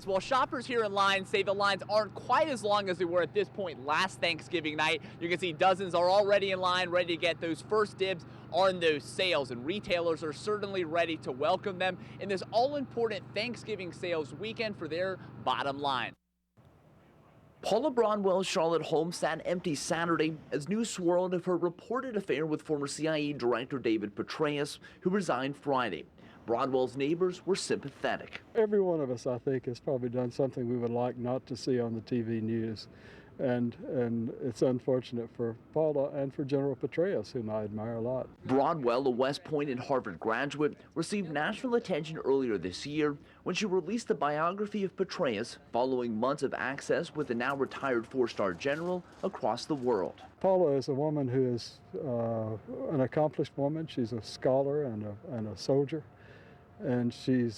While shoppers here in line say the lines aren't quite as long as they were at this point last Thanksgiving night, you can see dozens are already in line, ready to get those first dibs on those sales, and retailers are certainly ready to welcome them in this all-important Thanksgiving sales weekend for their bottom line. Paula Broadwell's Charlotte home sat empty Saturday as news swirled of her reported affair with former CIA Director David Petraeus, who resigned Friday. Broadwell's neighbors were sympathetic. Every one of us, I think, has probably done something we would like not to see on the TV news. And it's unfortunate for Paula and for General Petraeus, whom I admire a lot. Broadwell, a West Point and Harvard graduate, received national attention earlier this year when she released the biography of Petraeus following months of access with the now retired four-star general across the world. Paula is a woman who is an accomplished woman. She's a scholar and a soldier. And she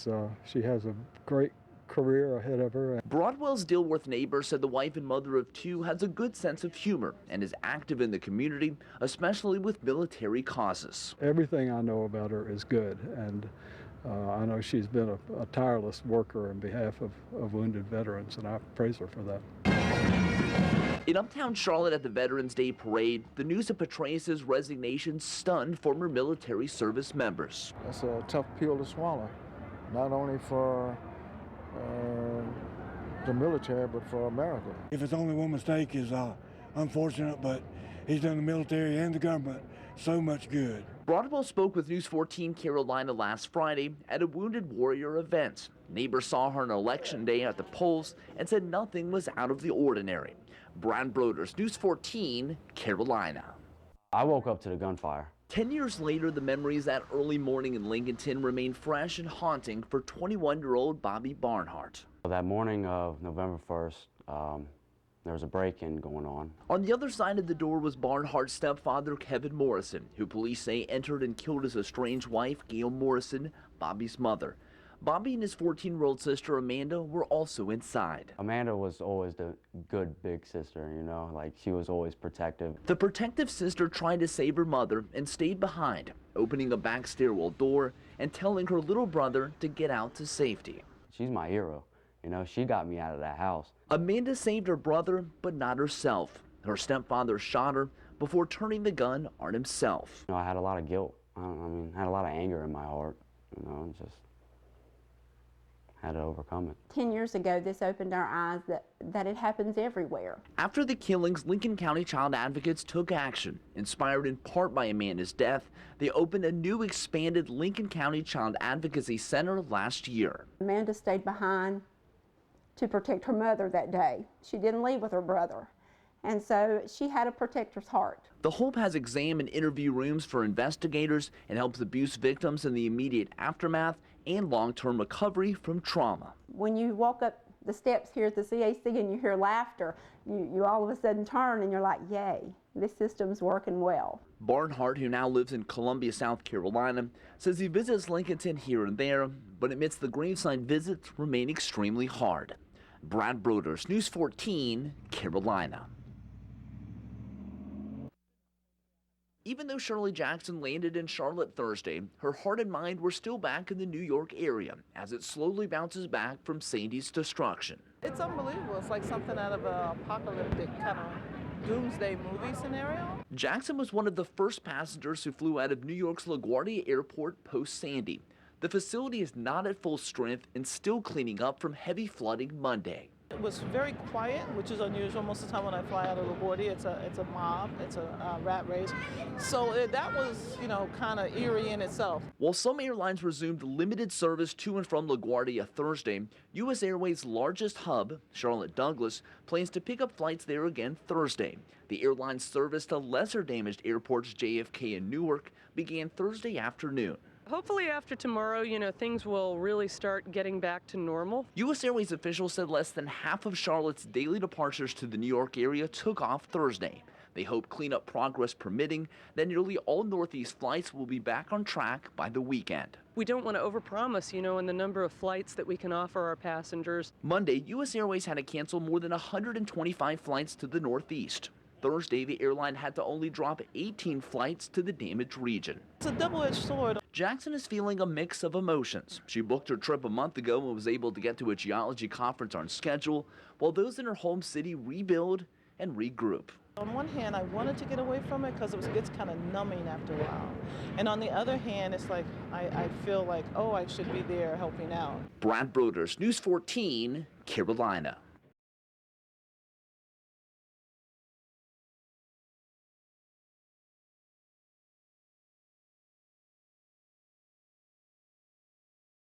has a great career ahead of her. Broadwell's Dilworth neighbor said the wife and mother of two has a good sense of humor and is active in the community, especially with military causes. Everything I know about her is good, and I know she's been a tireless worker on behalf of wounded veterans, and I praise her for that. In uptown Charlotte at the Veterans Day Parade, the news of Petraeus' resignation stunned former military service members. That's a tough pill to swallow, not only for the military, but for America. If it's only one mistake is unfortunate, but he's done the military and the government so much good. Broadwell spoke with News 14 Carolina last Friday at a Wounded Warrior event. Neighbors saw her on Election Day at the polls and said nothing was out of the ordinary. Brad Broders, News 14, Carolina. I woke up to the gunfire. 10 years later, the memories that early morning in Lincolnton remain fresh and haunting for 21-year-old Bobby Barnhart. That morning of November 1st, there was a break-in going on. On the other side of the door was Barnhart's stepfather, Kevin Morrison, who police say entered and killed his estranged wife, Gail Morrison, Bobby's mother. Bobby and his 14-year-old sister, Amanda, were also inside. Amanda was always the good big sister, you know, like she was always protective. The protective sister tried to save her mother and stayed behind, opening a back stairwell door and telling her little brother to get out to safety. She's my hero. You know, she got me out of that house. Amanda saved her brother, but not herself. Her stepfather shot her before turning the gun on himself. You know, I had a lot of guilt. I had a lot of anger in my heart, you know, and just had to overcome it. 10 years ago, this opened our eyes that it happens everywhere. After the killings, Lincoln County child advocates took action. Inspired in part by Amanda's death, they opened a new expanded Lincoln County Child Advocacy Center last year. Amanda stayed behind to protect her mother that day. She didn't leave with her brother. And so she had a protector's heart. The Hope has exam and interview rooms for investigators and helps abuse victims in the immediate aftermath and long-term recovery from trauma. When you walk up the steps here at the CAC and you hear laughter, you all of a sudden turn and you're like, yay, this system's working well. Barnhart, who now lives in Columbia, South Carolina, says he visits Lincolnton here and there, but admits the graveside visits remain extremely hard. Brad Broders, News 14, Carolina. Even though Shirley Jackson landed in Charlotte Thursday, her heart and mind were still back in the New York area as it slowly bounces back from Sandy's destruction. It's unbelievable. It's like something out of an apocalyptic kind of doomsday movie scenario. Jackson was one of the first passengers who flew out of New York's LaGuardia Airport post-Sandy. The facility is not at full strength and still cleaning up from heavy flooding Monday. It was very quiet, which is unusual. Most of the time when I fly out of LaGuardia, it's a mob, it's a rat race. So that was, you know, kind of eerie in itself. While some airlines resumed limited service to and from LaGuardia Thursday, U.S. Airways' largest hub, Charlotte Douglas, plans to pick up flights there again Thursday. The airline's service to lesser damaged airports JFK and Newark began Thursday afternoon. Hopefully after tomorrow, you know, things will really start getting back to normal. U.S. Airways officials said less than half of Charlotte's daily departures to the New York area took off Thursday. They hope cleanup progress permitting that nearly all Northeast flights will be back on track by the weekend. We don't want to overpromise, you know, in the number of flights that we can offer our passengers. Monday, U.S. Airways had to cancel more than 125 flights to the Northeast. Thursday, the airline had to only drop 18 flights to the damaged region. It's a double-edged sword. Jackson is feeling a mix of emotions. She booked her trip a month ago and was able to get to a geology conference on schedule, while those in her home city rebuild and regroup. On one hand, I wanted to get away from it because it gets kind of numbing after a while. And on the other hand, it's like I feel like, oh, I should be there helping out. Brad Broders, News 14, Carolina.